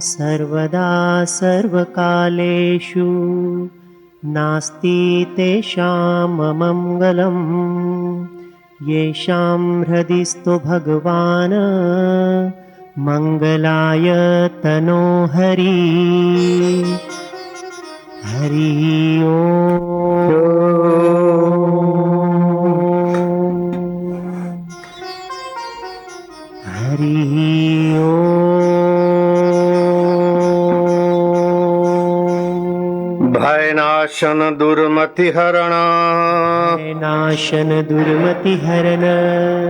सर्वदा सर्वकालेषु नास्ति तेषाममङ्गलम् येषां हृदि स्तो भगवान् मङ्गलाय तनो हरि हरि हरि भयनाशन दुर्मति हरण नाशन दुर्मति हरन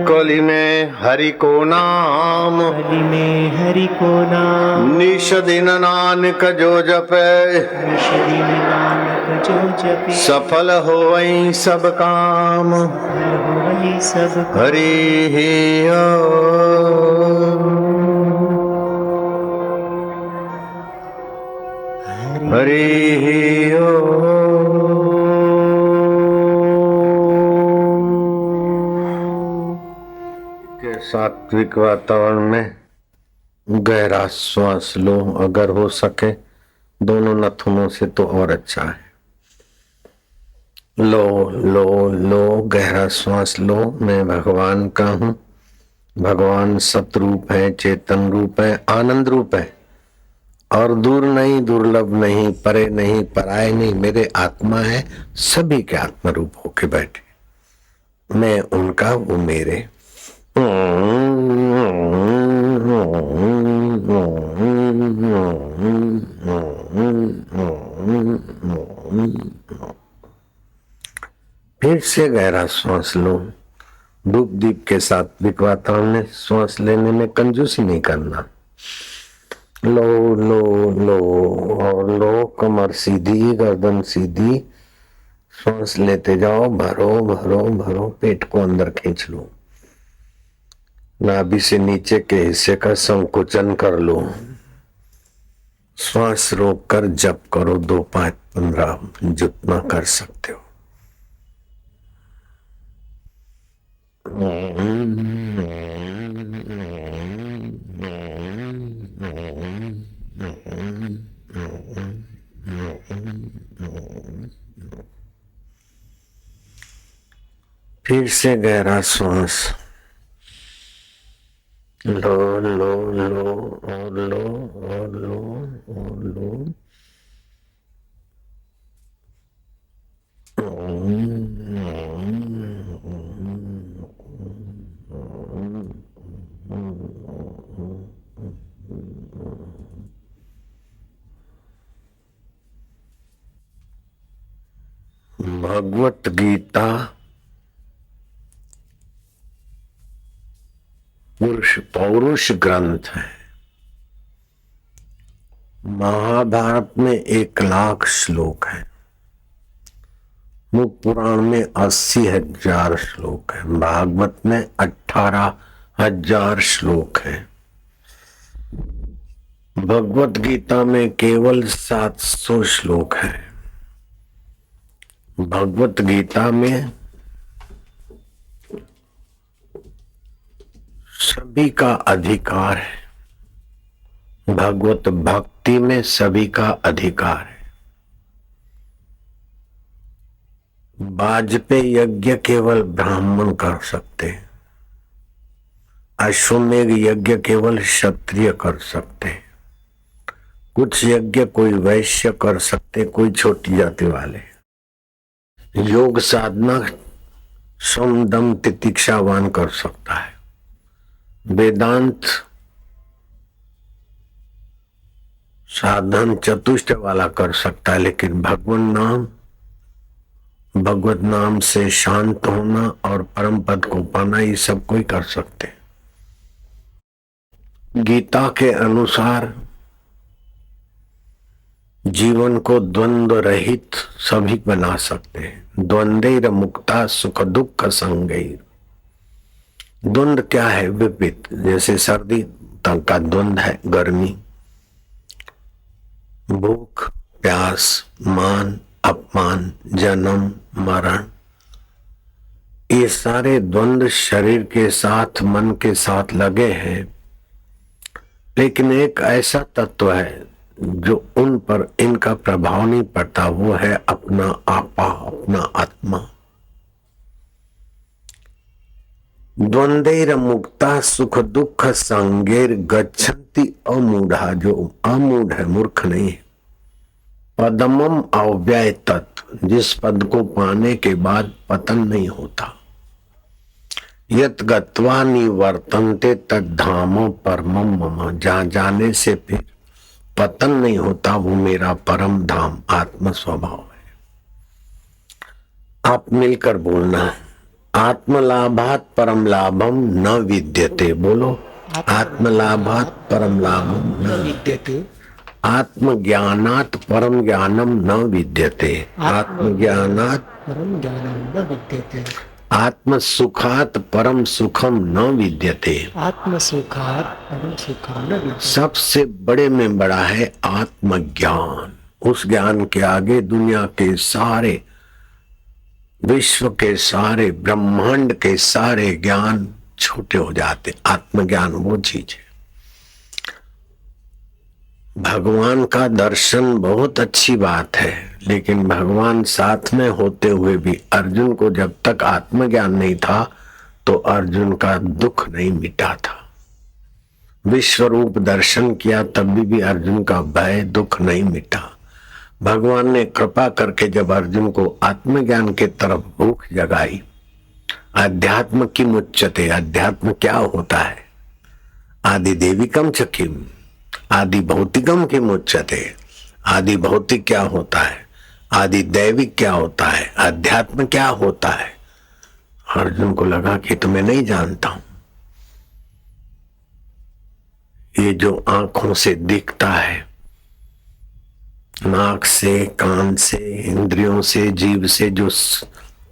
कलि में हरि को नाम कलि में हरि को नाम निश दिन नानक जो जपे निश दिन नानक जो जपे सफल होवई सब काम सफल होवई सब काम। हरि हरि के सात्विक वातावरण में गहरा श्वास लो, अगर हो सके दोनों नथुनों से तो और अच्छा है। लो लो लो, गहरा श्वास लो। मैं भगवान का हूँ। भगवान सतरूप है, चेतन रूप है, आनंद रूप है और दूर नहीं, दुर्लभ नहीं, परे नहीं, पराये नहीं, मेरे आत्मा है। सभी के आत्मा रूप होके बैठे, मैं उनका, वो मेरे। फिर से गहरा श्वास लो। धूप दीप के साथ वातावरण में श्वास लेने में कंजूसी नहीं करना। लो लो लो और लो, कमर सीधी, गर्दन सीधी, श्वास लेते जाओ। भरो भरो भरो, पेट को अंदर खींच लो। नाभि से नीचे के हिस्से का संकुचन कर लो। श्वास रोक कर जप करो, 2, 5, 15 जितना कर सकते हो। फिर से गहरा श्वास लो लो लो और लो और लो और लो। भगवत गीता पौरुष ग्रंथ है। महाभारत में 1,00,000 श्लोक है। मुख पुराण में 80,000 श्लोक है। भागवत में 18,000 श्लोक है। भगवत गीता में केवल 700 श्लोक है। भगवत गीता में सभी का अधिकार है। भगवत भक्ति में सभी का अधिकार है। वाजपेयी यज्ञ केवल ब्राह्मण कर सकते हैं। अश्वमेध यज्ञ केवल क्षत्रिय कर सकते हैं। कुछ यज्ञ कोई वैश्य कर सकते, कोई छोटी जाति वाले। योग साधना सम दम तितिक्षावान कर सकता है। वेदांत साधन चतुष्ट वाला कर सकता है, लेकिन भगवत नाम से शांत होना और परम पद को पाना, ये सब कोई कर सकते। गीता के अनुसार जीवन को द्वंद्व रहित सभी बना सकते हैं। द्वंद्वैर मुक्ता सुख दुख संगैर। द्वंद्व क्या है? विपरीत। जैसे सर्दी का द्वंद्व है गर्मी, भूख प्यास, मान अपमान, जन्म मरण, ये सारे द्वंद्व शरीर के साथ मन के साथ लगे हैं। लेकिन एक ऐसा तत्व है जो उन पर इनका प्रभाव नहीं पड़ता, वो है अपना आपा, अपना आत्मा। द्वंद्वैर मुक्ता सुख दुख संगेर गच्छन्ति अमूढ़ा, जो अमूढ़ है, मूर्ख नहीं है। पदमम अव्यय तत्व, जिस पद को पाने के बाद पतन नहीं होता। यत गत्वा निवर्तन्ते तद्धाम परमम मम, जहां जाने से फिर पतन नहीं होता, वो मेरा परम धाम आत्म स्वभाव है। आप मिलकर बोलना, आत्मलाभात परम लाभम न विद्यते। बोलो, आत्मलाभात परम लाभम न विद्यते। आत्मज्ञानात् परम ज्ञानम न विद्यते। आत्मज्ञानात् परम ज्ञानं न विद्यते। आत्मसुखात् परम सुखम न विद्यते। आत्मसुखात् परम सुखं न विद्यते। सबसे बड़े में बड़ा है आत्मज्ञान। उस ज्ञान के आगे दुनिया के सारे, विश्व के सारे, ब्रह्मांड के सारे ज्ञान छोटे हो जाते। आत्मज्ञान वो चीज है। भगवान का दर्शन बहुत अच्छी बात है, लेकिन भगवान साथ में होते हुए भी अर्जुन को जब तक आत्मज्ञान नहीं था तो अर्जुन का दुख नहीं मिटा था। विश्व रूप दर्शन किया तब भी अर्जुन का भय, दुख नहीं मिटा। भगवान ने कृपा करके जब अर्जुन को आत्मज्ञान के तरफ भूख जगाई, अध्यात्म की मुच्यते, अध्यात्म क्या होता है? आदि देविकम च किम, आदि भौतिकम की मुच्यते। आदि भौतिक क्या होता है? आदि दैविक क्या होता है? अध्यात्म क्या होता है? अर्जुन को लगा कि तुम्हें नहीं जानता हूं। ये जो आंखों से दिखता है, नाक से, कान से, इंद्रियों से, जीभ से जो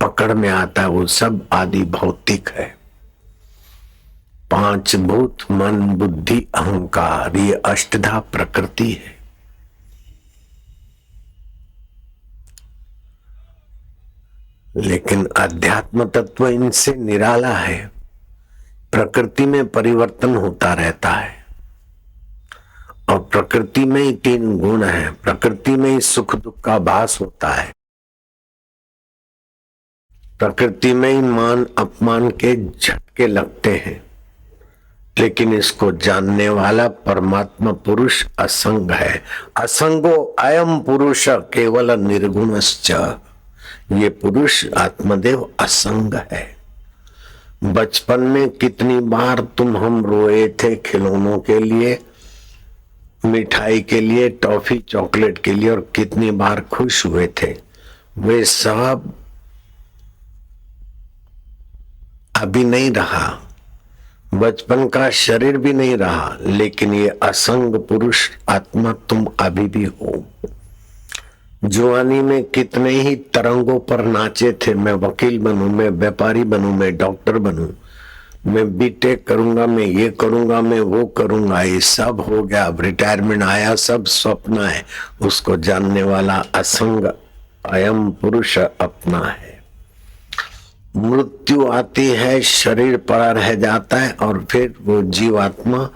पकड़ में आता है, वो सब आदि भौतिक है। पांच भूत, मन, बुद्धि, अहंकार, ये अष्टधा प्रकृति है। लेकिन अध्यात्म तत्व इनसे निराला है। प्रकृति में परिवर्तन होता रहता है और प्रकृति में ही तीन गुण है। प्रकृति में ही सुख दुख का भास होता है। प्रकृति में ही मान अपमान के झटके लगते हैं। लेकिन इसको जानने वाला परमात्मा पुरुष असंग है। असंगो अयम पुरुष केवल निर्गुणश्च, ये पुरुष आत्मदेव असंग है। बचपन में कितनी बार हम रोए थे खिलौनों के लिए, मिठाई के लिए, टॉफी चॉकलेट के लिए, और कितनी बार खुश हुए थे। वे सब अभी नहीं रहा। बचपन का शरीर भी नहीं रहा, लेकिन ये असंग पुरुष आत्मा तुम अभी भी हो। जवानी में कितने ही तरंगों पर नाचे थे, मैं वकील बनूं, मैं व्यापारी बनूं, मैं डॉक्टर बनूं, मैं बीटेक करूंगा, मैं ये करूंगा, मैं वो करूंगा। ये सब हो गया, अब रिटायरमेंट आया, सब स्वप्न है। उसको जानने वाला असंग अयम पुरुष अपना है। मृत्यु आती है, शरीर पड़ा रह जाता है, और फिर वो जीवात्मा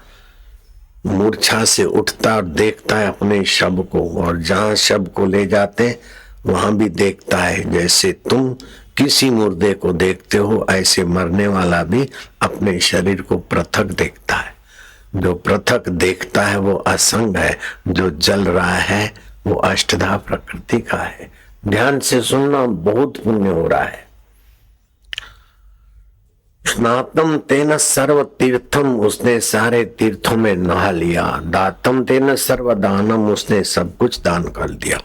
मूर्छा से उठता और देखता है अपने शव को, और जहां शव को ले जाते वहां भी देखता है। जैसे तुम किसी मुर्दे को देखते हो, ऐसे मरने वाला भी अपने शरीर को पृथक देखता है। जो पृथक देखता है वो असंग है, जो जल रहा है वो अष्टधा प्रकृति का है। ध्यान से सुनना, बहुत पुण्य हो रहा है। स्नातम तेन सर्व तीर्थम, उसने सारे तीर्थों में नहा लिया। दातम तेन सर्व दानम, उसने सब कुछ दान कर दिया।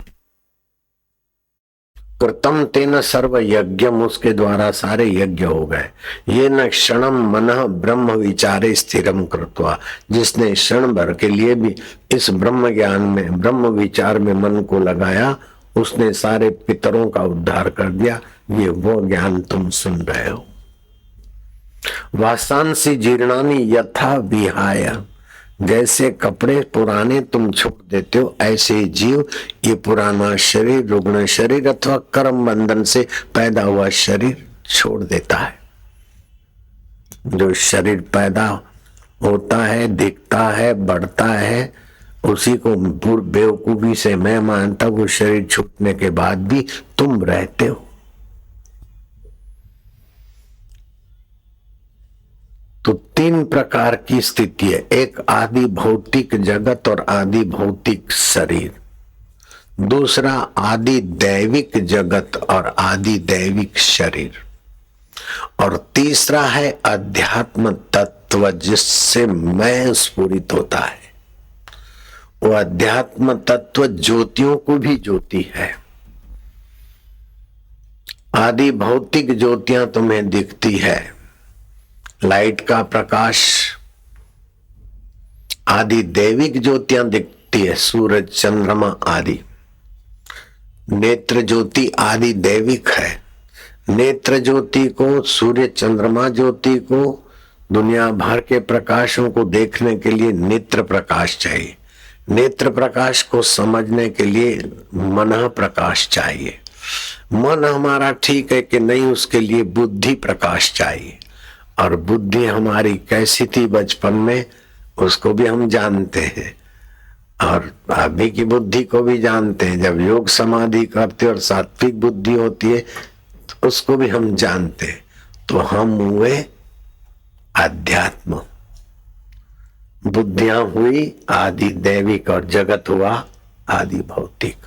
कृतम तेन सर्व यज्ञम, उसके द्वारा सारे यज्ञ हो गए। ये न क्षणम मनः ब्रह्म विचारे स्थिरम कृत्वा, जिसने क्षण भर के लिए भी इस ब्रह्म ज्ञान में, ब्रह्म विचार में मन को लगाया, उसने सारे पितरों का उद्धार कर दिया। ये वो ज्ञान तुम सुन रहे हो। वासांसी जीर्णानि यथा विहाय, जैसे कपड़े पुराने तुम छोड़ देते हो, ऐसे ही जीव ये पुराना शरीर, रुग्ण शरीर अथवा कर्म बंधन से पैदा हुआ शरीर छोड़ देता है। जो शरीर पैदा होता है, दिखता है, बढ़ता है, उसी को बेवकूफी से मैं मानता हूँ शरीर छूटने के बाद भी तुम रहते हो। तो तीन प्रकार की स्थिति है, एक आदि भौतिक जगत और आदि भौतिक शरीर, दूसरा आदि दैविक जगत और आदि दैविक शरीर, और तीसरा है अध्यात्म तत्व जिससे मैं स्फुरित होता है। वो अध्यात्म तत्व ज्योतियों को भी ज्योति है। आदि भौतिक ज्योतियां तुम्हें दिखती है, लाइट का प्रकाश। आदि दैविक ज्योतियां दिखती है, सूरज चंद्रमा आदि। नेत्र ज्योति आदि दैविक है। नेत्र ज्योति को, सूर्य चंद्रमा ज्योति को, दुनिया भर के प्रकाशों को देखने के लिए नेत्र प्रकाश चाहिए। नेत्र प्रकाश को समझने के लिए मन प्रकाश चाहिए। मन हमारा ठीक है कि नहीं, उसके लिए बुद्धि प्रकाश चाहिए। और बुद्धि हमारी कैसी थी बचपन में, उसको भी हम जानते हैं, और अभी की बुद्धि को भी जानते हैं। जब योग समाधि करते और सात्विक बुद्धि होती है तो उसको भी हम जानते हैं। तो हम हुए अध्यात्म, बुद्धियां हुई आदि दैविक और जगत हुआ आदि भौतिक।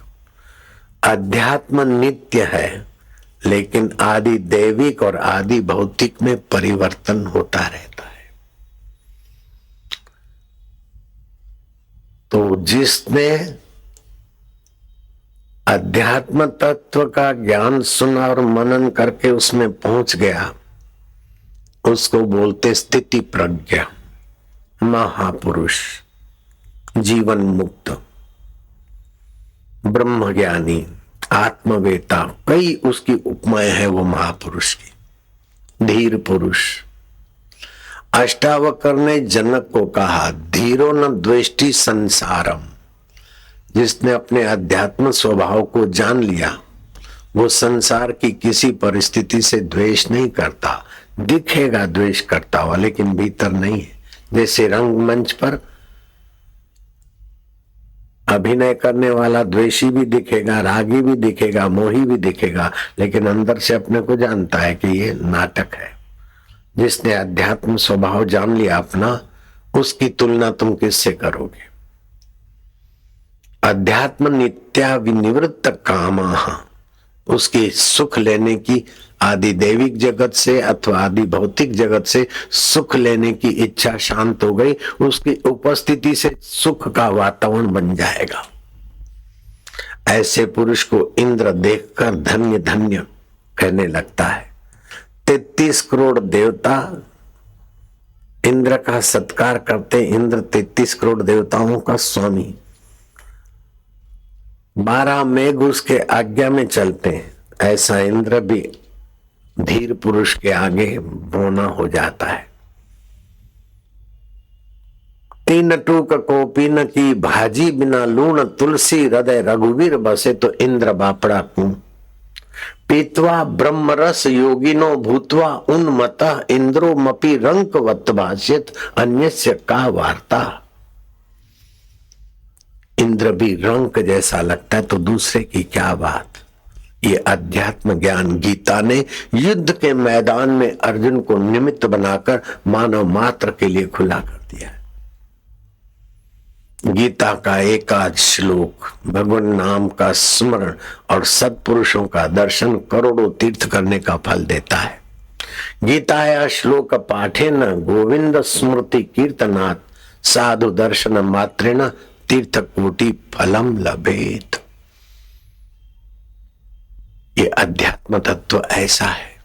अध्यात्म नित्य है, लेकिन आदि दैविक और आदि भौतिक में परिवर्तन होता रहता है। तो जिसने अध्यात्म तत्व का ज्ञान सुना और मनन करके उसमें पहुंच गया, उसको बोलते स्थिति प्रज्ञा, महापुरुष, जीवन मुक्त, ब्रह्मज्ञानी, आत्मवेता। कई उसकी उपमाएं हैं वो महापुरुष की। धीर पुरुष, अष्टावक्र ने जनक को कहा, धीरो न द्वेष्टि संसारम। जिसने अपने अध्यात्म स्वभाव को जान लिया, वो संसार की किसी परिस्थिति से द्वेष नहीं करता। दिखेगा द्वेष करता हुआ, लेकिन भीतर नहीं है। जैसे रंगमंच पर अभिनय करने वाला द्वेषी भी दिखेगा, रागी भी दिखेगा, मोही भी दिखेगा, लेकिन अंदर से अपने को जानता है कि ये नाटक है। जिसने अध्यात्म स्वभाव जान लिया अपना, उसकी तुलना तुम किससे करोगे। अध्यात्म नित्या विनिवृत्त कामाः, उसकी सुख लेने की आदि दैविक जगत से अथवा आदि भौतिक जगत से सुख लेने की इच्छा शांत हो गई, उसकी उपस्थिति से सुख का वातावरण बन जाएगा। ऐसे पुरुष को इंद्र देखकर धन्य धन्य कहने लगता है। 33 करोड़ देवता इंद्र का सत्कार करते। इंद्र 33 करोड़ देवताओं का स्वामी। 12 मेघ उसके आज्ञा में चलते हैं। ऐसा इंद्र भी धीर पुरुष के आगे बोना हो जाता है। 3 टूक कोपी न की भाजी बिना लूण, तुलसी हृदय रघुवीर बसे। तो इंद्र बापड़ा कू पीत्वा ब्रह्मरस योगिनो भूतवा उन्मतः इंद्रो मपि रंकवत भाष्यत अन्यस्य का वार्ता। इंद्र भी रंक जैसा लगता है तो दूसरे की क्या बात। ये अध्यात्म ज्ञान गीता ने युद्ध के मैदान में अर्जुन को निमित्त बनाकर मानव मात्र के लिए खुला कर दिया है। गीता का एकाध श्लोक भगवान नाम का स्मरण और सत्पुरुषों का दर्शन करोड़ों तीर्थ करने का फल देता है। गीताया श्लोक पाठेन गोविंद स्मृति कीर्तनात् साधु दर्शन मात्रेण तीर्थ कोटि फलम लभेत। ये अध्यात्म तत्व ऐसा है।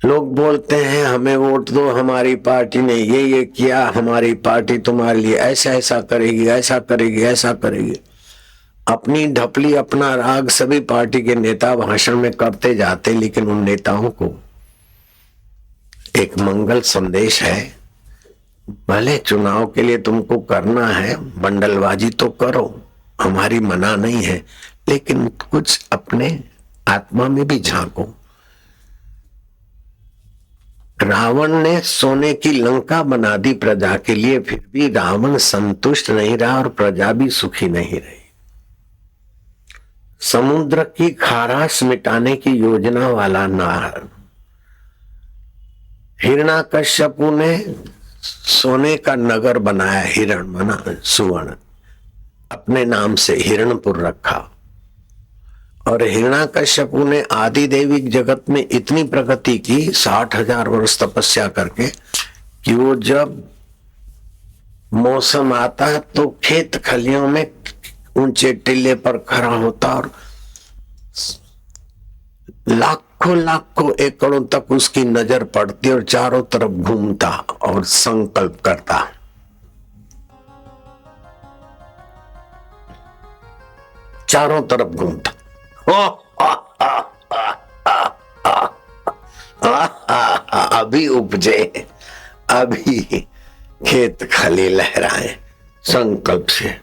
लोग बोलते हैं हमें वोट दो, हमारी पार्टी ने ये किया, हमारी पार्टी तुम्हारे लिए ऐसा ऐसा करेगी, ऐसा करेगी, ऐसा करेगी। अपनी ढपली अपना राग सभी पार्टी के नेता भाषण में करते जाते, लेकिन उन नेताओं को एक मंगल संदेश है। भले चुनाव के लिए तुमको करना है, बंडलबाजी तो करो, हमारी मना नहीं है, लेकिन कुछ अपने आत्मा में भी झांको। रावण ने सोने की लंका बना दी प्रजा के लिए, फिर भी रावण संतुष्ट नहीं रहा और प्रजा भी सुखी नहीं रही। समुद्र की खाराश मिटाने की योजना वाला नार हिरण्याकश्यपु ने सोने का नगर बनाया, हिरण बना सुवर्ण, अपने नाम से हिरणपुर रखा। और हिरण्याकश्यपु ने आदि दैविक जगत में इतनी प्रगति की 60,000 वर्ष तपस्या करके कि वो जब मौसम आता तो खेत खलियों में ऊंचे टिल्ले पर खड़ा होता और लाखों लाखों एकड़ों तक उसकी नजर पड़ती और चारों तरफ घूमता और संकल्प करता। चारों तरफ घूमता, अभी उपजे, अभी खेत खली लहराए, संकल्प से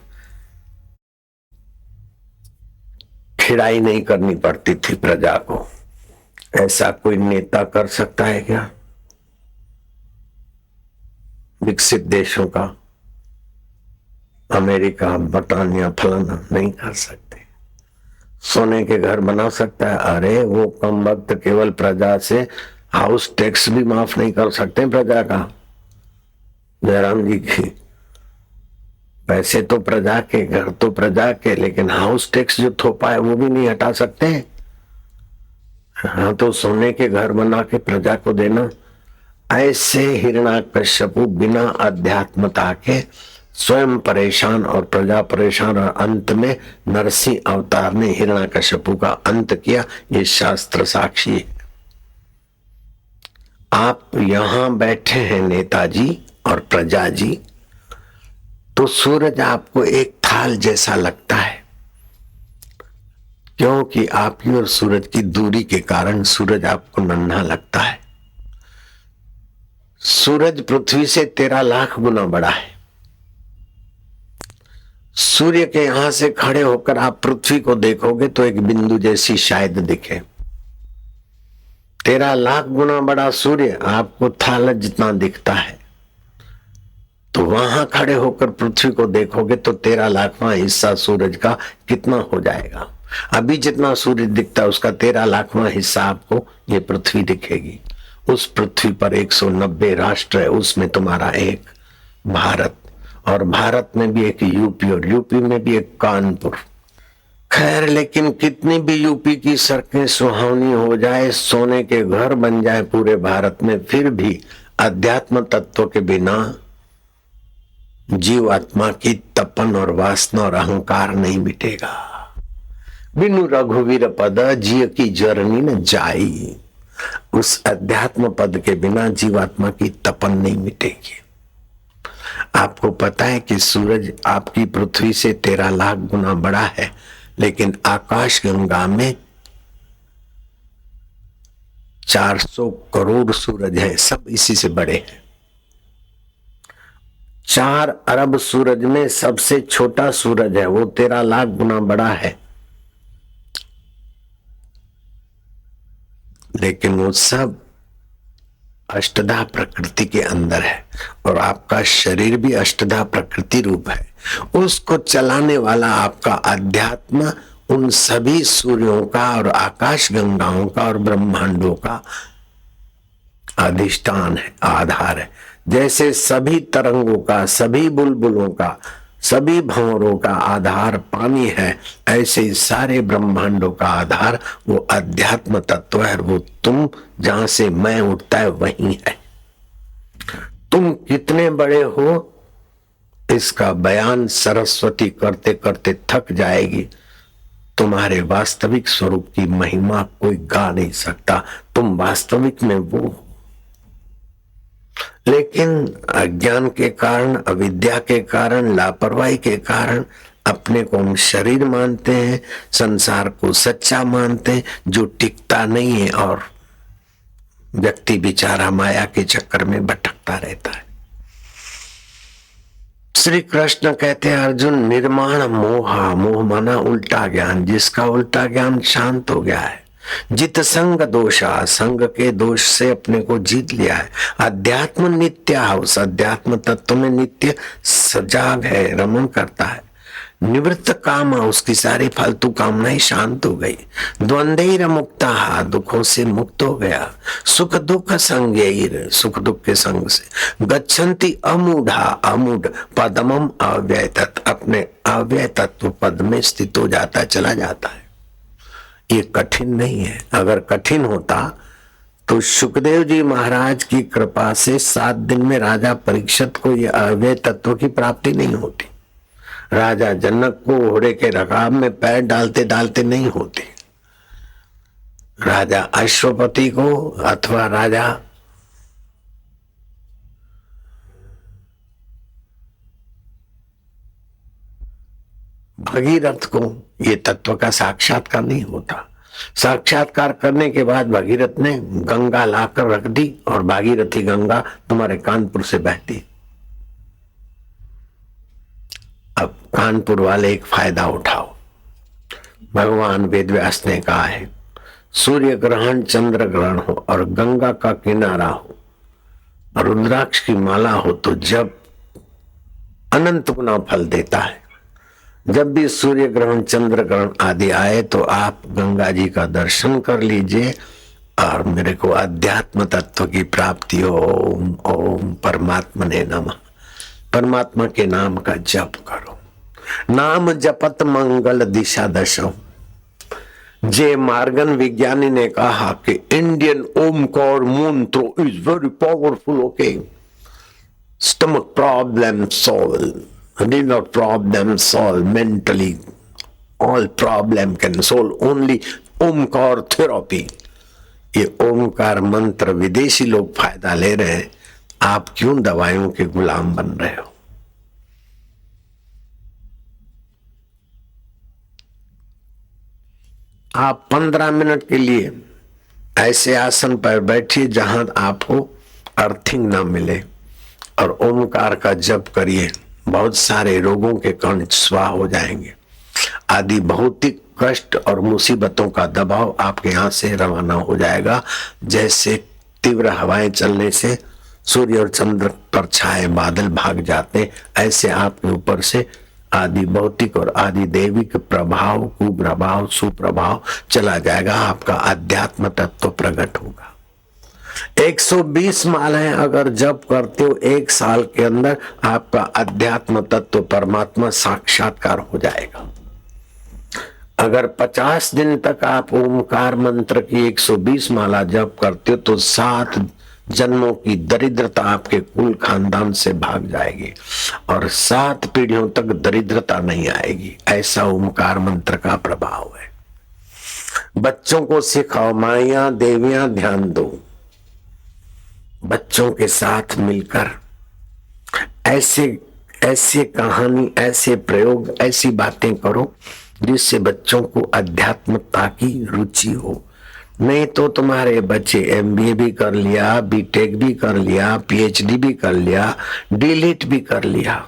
खिड़ाई नहीं करनी पड़ती थी प्रजा को। ऐसा कोई नेता कर सकता है क्या विकसित देशों का? अमेरिका, ब्रिटानिया, फलाना नहीं कर सकते। सोने के घर बना सकता है? अरे वो कम वक्त केवल प्रजा से हाउस टैक्स भी माफ नहीं कर सकते प्रजा का। जयराम जी की पैसे तो प्रजा के, घर तो प्रजा के, लेकिन हाउस टैक्स जो थोपा है वो भी नहीं हटा सकते। हाँ, तो सोने के घर बना के प्रजा को देना। ऐसे हिरण्याकश्यपु बिना अध्यात्मता के स्वयं परेशान और प्रजा परेशान, और अंत में नरसिंह अवतार ने हिरण्याकश्यपु का अंत किया। ये शास्त्र साक्षी है। आप यहां बैठे हैं नेताजी और प्रजा जी, तो सूरज आपको एक थाल जैसा लगता है, क्योंकि आपकी और सूरज की दूरी के कारण सूरज आपको नन्हा लगता है। सूरज पृथ्वी से 13 लाख गुना बड़ा है। सूर्य के यहां से खड़े होकर आप पृथ्वी को देखोगे तो एक बिंदु जैसी शायद दिखे। 13 लाख गुना बड़ा सूर्य आपको थाल जितना दिखता है, तो वहां खड़े होकर पृथ्वी को देखोगे तो 13 लाखवां हिस्सा सूरज का कितना हो जाएगा। अभी जितना सूरज दिखता है उसका 13 लाखवां हिस्सा आपको ये पृथ्वी दिखेगी। उस पृथ्वी पर 190 राष्ट्र है, उसमें तुम्हारा एक भारत, और भारत में भी एक यूपी, और यूपी में भी एक कानपुर। खैर, लेकिन कितनी भी यूपी की सड़कें सुहावनी हो जाए, सोने के घर बन जाए पूरे भारत में, फिर भी अध्यात्म तत्व के बिना जीवात्मा की तपन और वासना और अहंकार नहीं मिटेगा। बिनु रघुवीर पद जिय की जरनी न जाई। उस अध्यात्म पद के बिना जीवात्मा की तपन नहीं मिटेगी। आपको पता है कि सूरज आपकी पृथ्वी से 13 लाख गुना बड़ा है, लेकिन आकाश गंगा में 400 करोड़ सूरज है, सब इसी से बड़े हैं। 4 अरब सूरज में सबसे छोटा सूरज है, वो 13 लाख गुना बड़ा है, लेकिन वो सब अष्टधा प्रकृति के अंदर है, और आपका शरीर भी अष्टधा प्रकृति रूप है। उसको चलाने वाला आपका अध्यात्म उन सभी सूर्यों का और आकाश गंगाओं का और ब्रह्मांडों का अधिष्ठान है, आधार है। जैसे सभी तरंगों का, सभी बुलबुलों का, सभी भंवरों का आधार पानी है, ऐसे ही सारे ब्रह्मांडों का आधार वो अध्यात्म तत्व है। वो तुम जहां से मैं उठता है वही है। तुम कितने बड़े हो इसका बयान सरस्वती करते करते थक जाएगी। तुम्हारे वास्तविक स्वरूप की महिमा कोई गा नहीं सकता। तुम वास्तविक में वो हो, लेकिन अज्ञान के कारण, अविद्या के कारण, लापरवाही के कारण अपने को हम शरीर मानते हैं, संसार को सच्चा मानते हैं, जो टिकता नहीं है, और व्यक्ति बेचारा माया के चक्कर में भटकता रहता है। श्री कृष्ण कहते हैं, अर्जुन निर्माण मोहा, मोह माना उल्टा ज्ञान, जिसका उल्टा ज्ञान शांत हो गया है, जित संग दोषा, संग के दोष से अपने को जीत लिया है। अध्यात्म नित्य, उस अध्यात्म तत्व में नित्य सजाग है, रमण करता है। निवृत्त काम, उसकी सारी फालतू कामनाएं शांत हो गई। द्वंद्वैर मुक्ता, दुखों से मुक्त हो गया। सुख दुख संगैर, सुख दुख के संग से। गच्छन्ति अमूढ़ा, अमूढ़ पदमम अव्यय तत्व, अपने अव्यय तत्व पद में स्थित हो जाता है, चला जाता है। ये कठिन नहीं है। अगर कठिन होता तो सुखदेव जी महाराज की कृपा से 7 दिन में राजा परीक्षित को ये अव्यय तत्व की प्राप्ति नहीं होती। राजा जनक को घोड़े के रकाब में पैर डालते डालते नहीं होती। राजा अश्वपति को अथवा राजा भगीरथ को ये तत्व का साक्षात्कार नहीं होता। साक्षात्कार करने के बाद भगीरथ ने गंगा लाकर रख दी और भागीरथी गंगा तुम्हारे कानपुर से बहती। अब कानपुर वाले एक फायदा उठाओ। भगवान वेदव्यास ने कहा है, सूर्य ग्रहण, चंद्र ग्रहण हो और गंगा का किनारा हो और रुद्राक्ष की माला हो तो जब अनंत गुना फल देता है। जब भी सूर्य ग्रहण, चंद्र ग्रहण आदि आए तो आप गंगा जी का दर्शन कर लीजिए और मेरे को अध्यात्म तत्व की प्राप्ति हो। ओम ओम परमात्मने नमः, परमात्मा के नाम का जप करो। नाम जपत मंगल दिशा दशो। जे मार्गन विज्ञानी ने कहा कि इंडियन ओमकार मंत्र is very powerful. Okay, stomach problem solve, liver problem solve, mentally all problem can solve only Omkar therapy. ये ओमकार मंत्र विदेशी लोग फायदा ले रहे हैं, आप क्यों दवाइयों के गुलाम बन रहे हो? आप 15 मिनट के लिए ऐसे आसन पर बैठिए जहां आपको अर्थिंग ना मिले और ओमकार का जप करिए। बहुत सारे रोगों के कण स्वाह हो जाएंगे। आदि भौतिक कष्ट और मुसीबतों का दबाव आपके यहां से रवाना हो जाएगा। जैसे तीव्र हवाएं चलने से सूर्य और चंद्र पर छाए बादल भाग जाते, ऐसे आपके ऊपर से आदि भौतिक और आदि दैविक प्रभाव, कुप्रभाव, सुप्रभाव चला जाएगा। आपका अध्यात्म तत्व प्रकट होगा। 120 मालाएं अगर जप करते हो, 1 साल के अंदर आपका अध्यात्म तत्व परमात्मा साक्षात्कार हो जाएगा। अगर 50 दिन तक आप ओमकार मंत्र की 120 माला जप करते हो तो 7 जन्मों की दरिद्रता आपके कुल खानदान से भाग जाएगी और 7 पीढ़ियों तक दरिद्रता नहीं आएगी। ऐसा ओमकार मंत्र का प्रभाव है। बच्चों को सिखाओ, माइयां देवियां ध्यान दो, बच्चों के साथ मिलकर ऐसे ऐसे कहानी, ऐसे प्रयोग, ऐसी बातें करो जिससे बच्चों को अध्यात्मता की रुचि हो। नहीं तो तुम्हारे बच्चे MBA भी कर लिया, BTech भी कर लिया, PhD भी कर लिया, DLET भी कर लिया।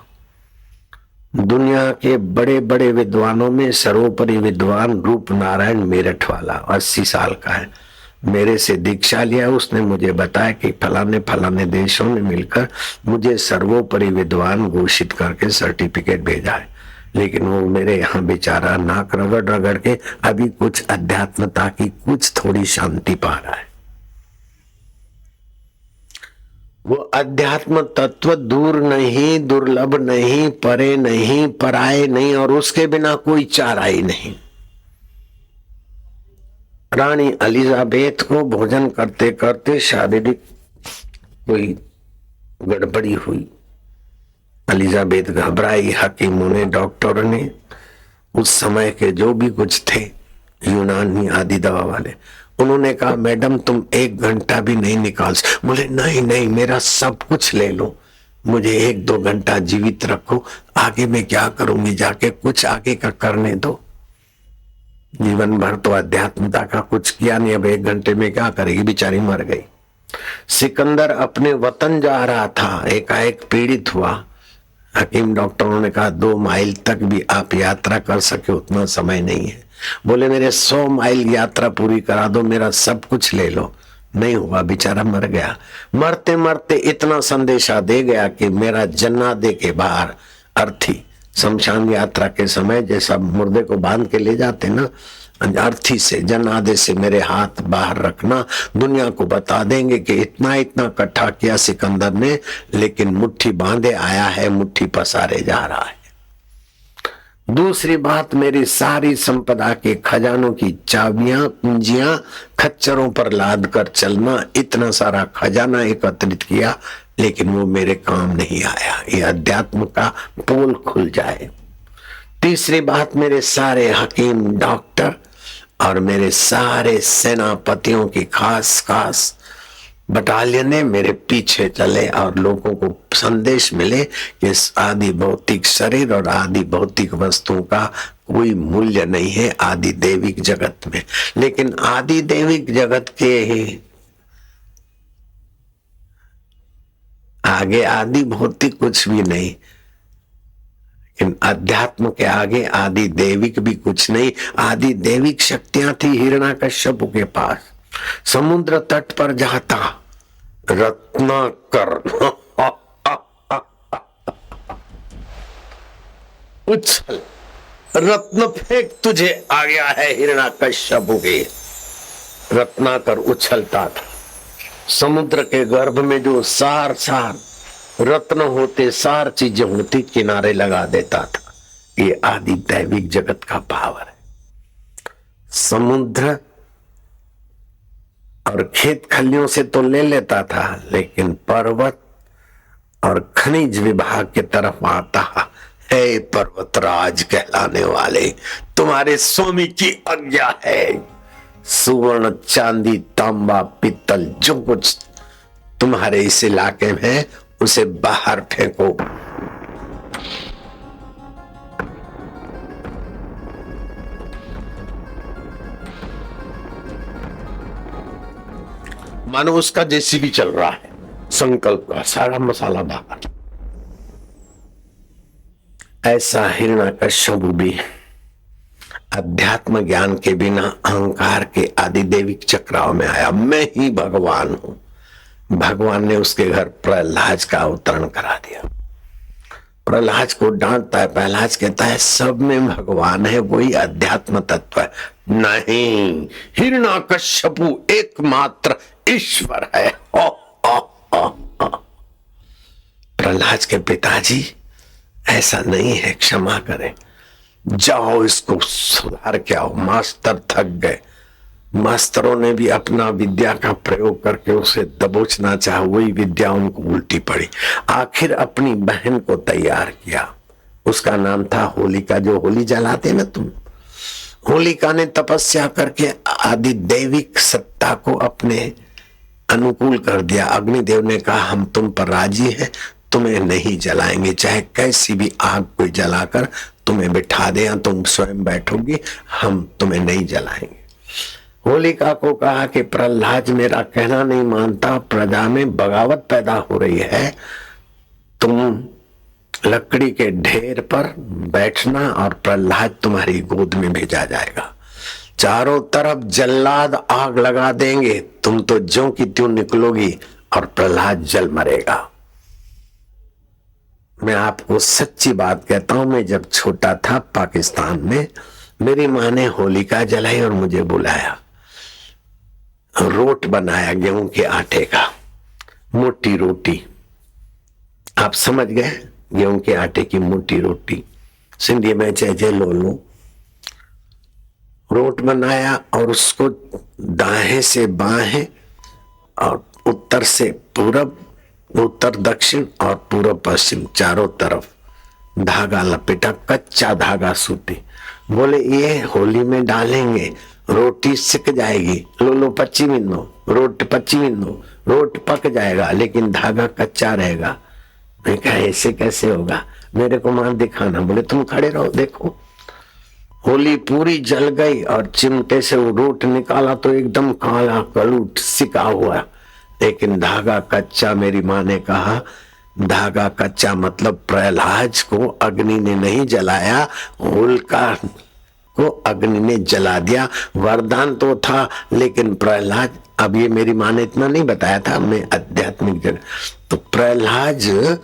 दुनिया के बड़े बड़े विद्वानों में सर्वोपरि विद्वान रूप नारायण मेरठ वाला 80 साल का है, मेरे से दीक्षा लिया। उसने मुझे बताया कि फलाने फलाने देशों ने मिलकर मुझे सर्वोपरि विद्वान घोषित करके सर्टिफिकेट भेजा है, लेकिन वो मेरे यहाँ बेचारा नाक रगड़ रगड़ के अभी कुछ अध्यात्मता की कुछ थोड़ी शांति पा रहा है। वो अध्यात्म तत्व दूर नहीं, दुर्लभ नहीं, परे नहीं, पराए नहीं और उसके बिना कोई चारा ही नहीं। रानी एलिजाबेथ को भोजन करते करते शारीरिक कोई गड़बड़ी हुई। एलिजाबेथ घबराई। हकीमों ने, डॉक्टरों ने, उस समय के जो भी कुछ थे यूनानी आदि दवा वाले, उन्होंने कहा मैडम तुम 1 घंटा भी नहीं निकाल। बोले नहीं नहीं, मेरा सब कुछ ले लो, मुझे 1-2 घंटा जीवित रखो, आगे मैं क्या करूंगी, जाके कुछ आगे का करने दो। जीवन भर तो अध्यात्मता का कुछ किया नहीं, अब 1 घंटे में क्या करेगी, बेचारी मर गई। सिकंदर अपने वतन जा रहा था, एकाएक पीड़ित हुआ, हकीम डॉक्टरों ने कहा 2 माइल तक भी आप यात्रा कर सके उतना समय नहीं है। बोले मेरे 100 माइल यात्रा पूरी करा दो, मेरा सब कुछ ले लो। नहीं हुआ, बेचारा मर गया। मरते मरते इतना संदेशा दे गया कि मेरा जन्नादे के बाहर अर्थी, शमशान यात्रा के समय जैसा मुर्दे को बांध के ले जाते ना, अर्थी से जन्नादे से मेरे हाथ बाहर रखना, दुनिया को बता देंगे कि इतना इतना इकट्ठा किया सिकंदर ने, लेकिन मुट्ठी बांधे आया है, मुट्ठी पसारे जा रहा है। दूसरी बात, मेरी सारी संपदा के खजानों की चाबियां कुंजियां खच्चरों पर लाद कर चलना, इतना सारा खजाना एकत्रित किया, लेकिन वो मेरे काम नहीं आया। ये अध्यात्म का पोल खुल जाए। तीसरी बात, मेरे सारे हकीम डॉक्टर और मेरे सारे सेनापतियों की खास खास बटालियने मेरे पीछे चले और लोगों को संदेश मिले कि इस आदि भौतिक शरीर और आदि भौतिक वस्तुओं का कोई मूल्य नहीं है आदि दैविक जगत में। लेकिन आदि दैविक जगत के आगे आदि भौतिक कुछ भी नहीं, लेकिन अध्यात्म के आगे आदि दैविक भी कुछ नहीं। आदि दैविक शक्तियां थी हिरण्याकश्यप के पास। समुद्र तट पर जाता रत्नाकर उछल, रत्न फेंक तुझे आ गया है हिरण्याकश्यप के। रत्नाकर उछलता था। समुद्र के गर्भ में जो सार सार रत्न होते, सार चीजें होती, किनारे लगा देता था। ये आदि दैविक जगत का पावर है। समुद्र और खेत खलियों से तो ले लेता था, लेकिन पर्वत और खनिज विभाग की तरफ आता है। पर्वतराज कहलाने वाले, तुम्हारे स्वामी की आज्ञा है। सुवर्ण चांदी तांबा पित्तल जो कुछ तुम्हारे इस इलाके में है उसे बाहर फेंको। मानो उसका जेसीबी चल रहा है, संकल्प का सारा मसाला बाहर। ऐसा हिरण्याकश्यप भी अध्यात्म ज्ञान के बिना अहंकार के आदि दैविक चक्राव में आया। मैं ही भगवान हूं। भगवान ने उसके घर प्रहलाद का अवतरण करा दिया। प्रहलाद को डांटता है, प्रहलाद कहता है सब में भगवान है, वही अध्यात्म तत्व है। नहीं, हिरण्याकश्यपु एकमात्र ईश्वर है। प्रहलाद के पिताजी ऐसा नहीं है, क्षमा करें, जाओ इसको सुधार के आओ। मास्टर थक गए। मास्टरों ने भी अपना विद्या का प्रयोग करके उसे दबोचना चाहा, वही विद्या उनको उल्टी पड़ी। आखिर अपनी बहन को तैयार किया, उसका नाम था होलिका। जो होली जलाते ना तुम, होलिका ने तपस्या करके आदि दैविक सत्ता को अपने अनुकूल कर दिया। अग्निदेव ने कहा हम तुम पर राजी हैं, तुम्हें नहीं जलाएंगे, चाहे कैसी भी आग कोई जलाकर तुम्हें बिठा दे या तुम स्वयं बैठोगी, हम तुम्हें नहीं जलाएंगे। होलिका को कहा कि प्रहलाद मेरा कहना नहीं मानता, प्रजा में बगावत पैदा हो रही है, तुम लकड़ी के ढेर पर बैठना और प्रहलाद तुम्हारी गोद में भेजा जाएगा। चारों तरफ जल्लाद आग लगा देंगे, तुम तो ज्यों की त्यों निकलोगी और प्रहलाद जल मरेगा। मैं आपको सच्ची बात कहता हूं, मैं जब छोटा था पाकिस्तान में, मेरी माँ ने होलिका जलाई और मुझे बुलाया। रोट बनाया गेहूं के आटे का, मोटी रोटी, आप समझ गए, गेहूं के आटे की मोटी रोटी, सिंधी में चेजे लो लो। रोट बनाया और उसको दाएं से बाएं और उत्तर से पूरब, उत्तर दक्षिण और पूर्व पश्चिम चारों तरफ धागा लपेटा, कच्चा धागा सूती। बोले ये होली में डालेंगे, रोटी सिक जाएगी, लो लो 25 मिनट, रोट 25 मिनट, रोट पक जाएगा लेकिन धागा कच्चा रहेगा। मैं कहा ऐसे कैसे होगा, मेरे को मां दिखाना। बोले तुम खड़े रहो देखो। होली पूरी जल गई और चिमटे से वो रोट निकाला तो एकदम काला कलूट सिका हुआ, लेकिन धागा कच्चा। मेरी माँ ने कहा धागा कच्चा मतलब प्रहलाद को अग्नि ने नहीं जलाया, होलिका को अग्नि ने जला दिया। वरदान तो था, लेकिन प्रहलाद, अब ये मेरी माँ ने इतना नहीं बताया था, मैं आध्यात्मिक जगह, तो प्रहलाद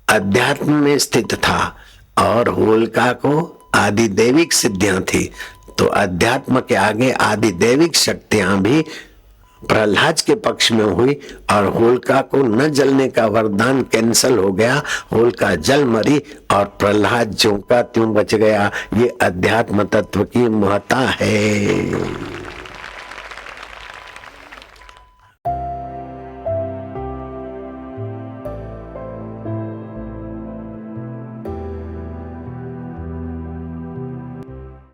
अध्यात्म में स्थित था और होलिका को आदि दैविक सिद्धियां थी। तो अध्यात्म के आगे आदि दैविक शक्तियां भी प्रहलाद के पक्ष में हुई और होलिका को न जलने का वरदान कैंसल हो गया। होलिका जल मरी और प्रहलाद ज्यों का त्यों बच गया। ये अध्यात्म तत्व की महत्ता है।